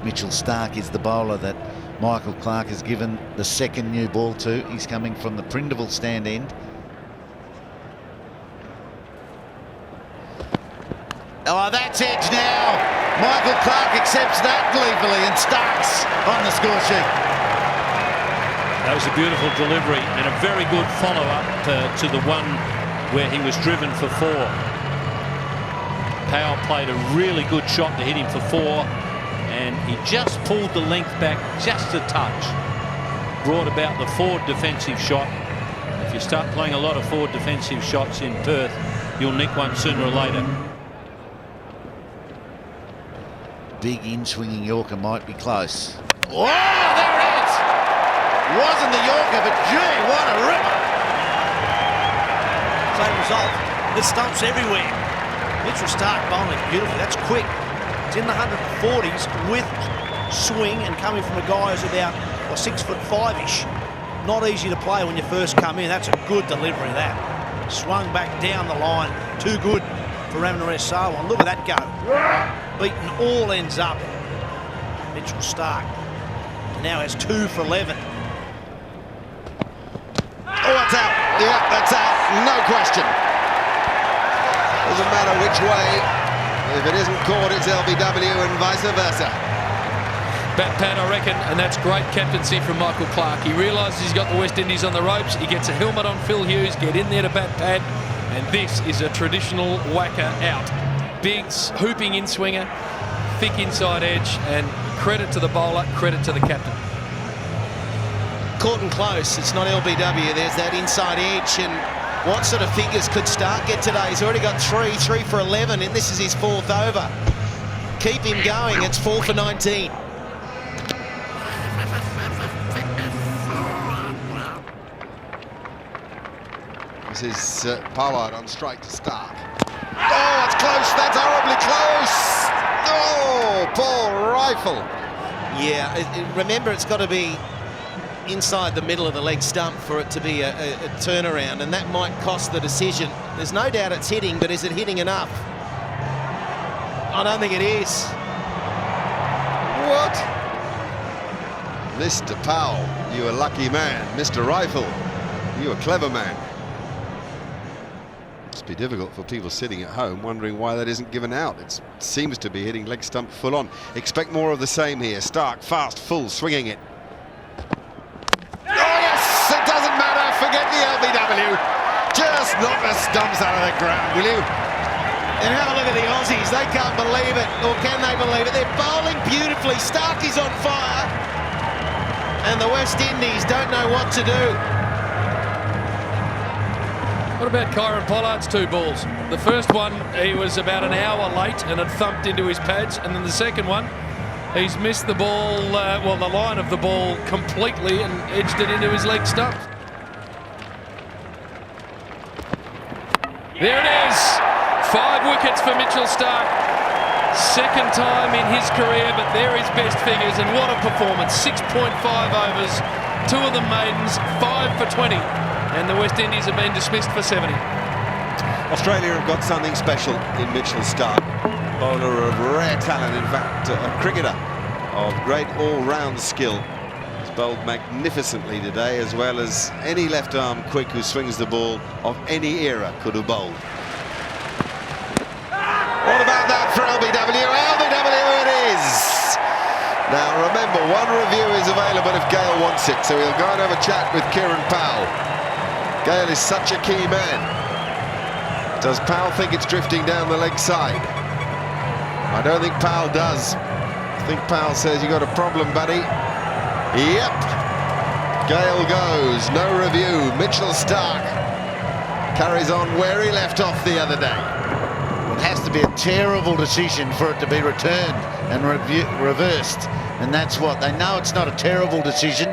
Mitchell Starc is the bowler that Michael Clarke has given the second new ball to. He's coming from the Prindiville stand end. Oh, that's edge now. Michael Clarke accepts that gleefully, and Starc's on the score sheet. That was a beautiful delivery and a very good follow-up to the one where he was driven for 4. Powell played a really good shot to hit him for 4, and he just pulled the length back just a touch. Brought about the forward defensive shot. If you start playing a lot of forward defensive shots in Perth, you'll nick one sooner or later. Big in-swinging Yorker might be close. Whoa, there it is! Wasn't the Yorker, but gee, what a ripper! Same result. There's stumps everywhere. Mitchell Starc bowling beautifully. That's quick. It's in the 140s with swing and coming from a guy who's about 6'5"-ish. Not easy to play when you first come in. That's a good delivery, that. Swung back down the line. Too good for Ramnaresh Sarwan. Look at that go. Beaten all ends up. Mitchell Starc now has 2 for 11. Oh, that's out. Yeah, that's out. No question. Doesn't matter which way. If it isn't caught, it's LBW and vice versa. Bat pad, I reckon, and that's great captaincy from Michael Clarke. He realises he's got the West Indies on the ropes. He gets a helmet on Phil Hughes, get in there to bat pad, and this is a traditional WACA out. Big hooping in swinger, thick inside edge, and credit to the bowler, credit to the captain. Caught and close. It's not LBW. There's that inside edge, and what sort of figures could Starc get today? He's already got 3 for 11, and this is his 4th over. Keep him going. It's 4 for 19. This is Pollard on strike to Starc. Oh, it's close. That's horribly close. Oh, Paul Rifle. Yeah, remember, it's got to be inside the middle of the leg stump for it to be a turnaround, and that might cost the decision. There's no doubt it's hitting, but is it hitting enough? I don't think it is. What? Mr. Powell, you a lucky man. Mr. Rifle, you a clever man. Must be difficult for people sitting at home wondering why that isn't given out. It seems to be hitting leg stump full on. Expect more of the same here. Starc, fast, full, swinging it. Oh yes, it doesn't matter. Forget the LBW. Just knock the stumps out of the ground, will you? And have a look at the Aussies. They can't believe it, or can they believe it? They're bowling beautifully. Starc is on fire, and the West Indies don't know what to do. What about Kieran Pollard's 2 balls? The first one, he was about an hour late and had thumped into his pads, and then the second one, he's missed the ball, well, the line of the ball completely and edged it into his leg stump. There it is! 5 wickets for Mitchell Starc. Second time in his career, but they're his best figures, and what a performance. 6.5 overs, 2 of them maidens, 5 for 20. And the West Indies have been dismissed for 70. Australia have got something special in Mitchell Starc. Bowler of rare talent, in fact, a cricketer of great all-round skill. He's bowled magnificently today, as well as any left-arm quick who swings the ball of any era could have bowled. What about that for LBW? LBW it is! Now remember, one review is available if Gale wants it, so he'll go and have a chat with Kieran Powell. Gale is such a key man. Does Powell think it's drifting down the leg side? I don't think Powell does. I think Powell says, you got a problem, buddy. Yep. Gale goes, no review. Mitchell Starc carries on where he left off the other day. It has to be a terrible decision for it to be returned and reversed, and that's what they know. It's not a terrible decision.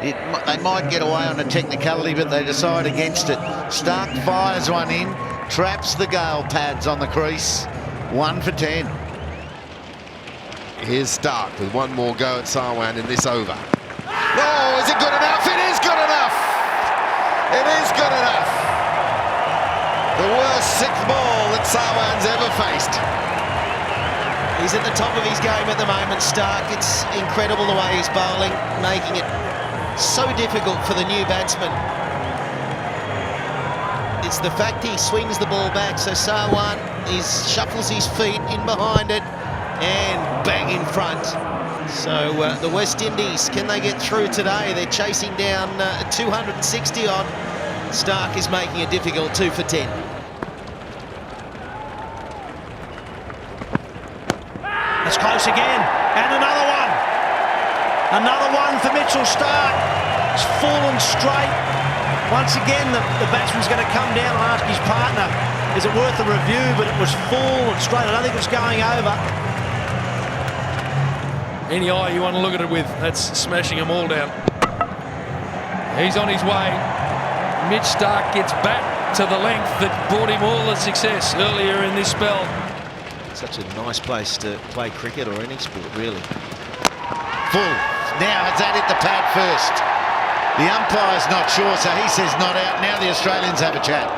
They might get away on a technicality, but they decide against it. Starc fires one in, traps the Gale pads on the crease. 1 for 10. Here's Starc with one more go at Sarwan in this over. Oh, is it good enough? It is good enough! It is good enough! The worst 6th ball that Sarwan's ever faced. He's at the top of his game at the moment, Starc. It's incredible the way he's bowling, making it so difficult for the new batsman. It's the fact he swings the ball back, so Sarwan, he shuffles his feet in behind it and bang in front. So the West Indies, can they get through today? They're chasing down 260 odd. Starc is making it difficult, 2 for 10. That's close again, and another one. Another one for Mitchell Starc. It's fallen straight. Once again, the batsman's going to come down and ask his partner, is it worth a review? But it was fallen straight. I don't think it was going over. Any eye you want to look at it with, that's smashing them all down. He's on his way. Mitch Starc gets back to the length that brought him all the success earlier in this spell. Such a nice place to play cricket or any sport, really. Full. Now has that hit the pad first? The umpire's not sure, so he says not out. Now the Australians have a chat.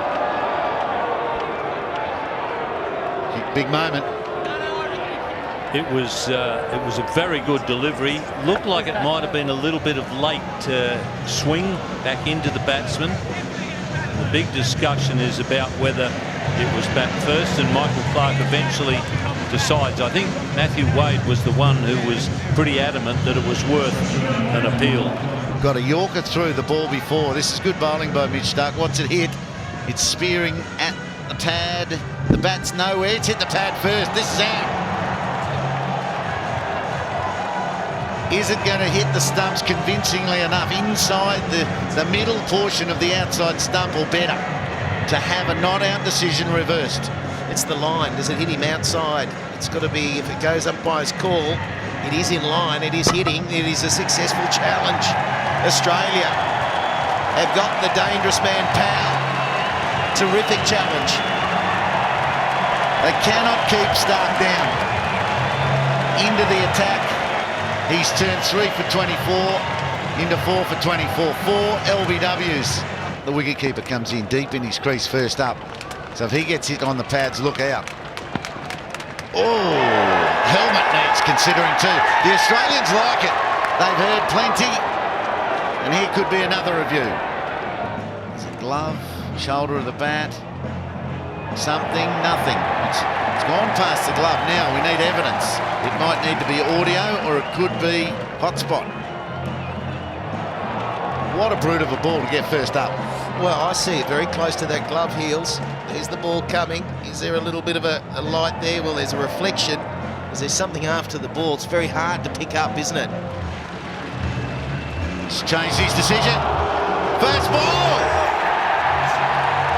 Big moment. It was a very good delivery. Looked like it might have been a little bit of late swing back into the batsman. The big discussion is about whether it was back first, and Michael Clarke eventually decides. I think Matthew Wade was the one who was pretty adamant that it was worth an appeal. Got a Yorker through the ball before. This is good bowling by Mitch Starc. What's it hit? It's spearing at the pad. The bat's nowhere. It's hit the pad first. This is out. Is it going to hit the stumps convincingly enough inside the middle portion of the outside stump or better to have a not-out decision reversed? It's the line. Does it hit him outside? It's got to be, if it goes up by his call, it is in line, it is hitting, it is a successful challenge. Australia have got the dangerous man Powell. Terrific challenge. They cannot keep Starc down. Into the attack. He's turned 3 for 24 into 4 for 24. 4 LBWs. The wicketkeeper comes in deep in his crease first up. So if he gets hit on the pads, look out. Oh, helmet needs considering too. The Australians like it. They've heard plenty. And here could be another review. Is it glove, shoulder of the bat? Something, nothing. It's gone past the glove now. We need evidence. It might need to be audio or it could be hotspot. What a brute of a ball to get first up. Well, I see it very close to that glove heels. There's the ball coming. Is there a little bit of a light there? Well, there's a reflection. Is there something after the ball? It's very hard to pick up, isn't it? He's changed his decision. First ball.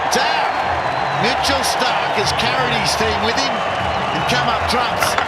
It's out. Mitchell Starc has carried his team with him and come up trumps.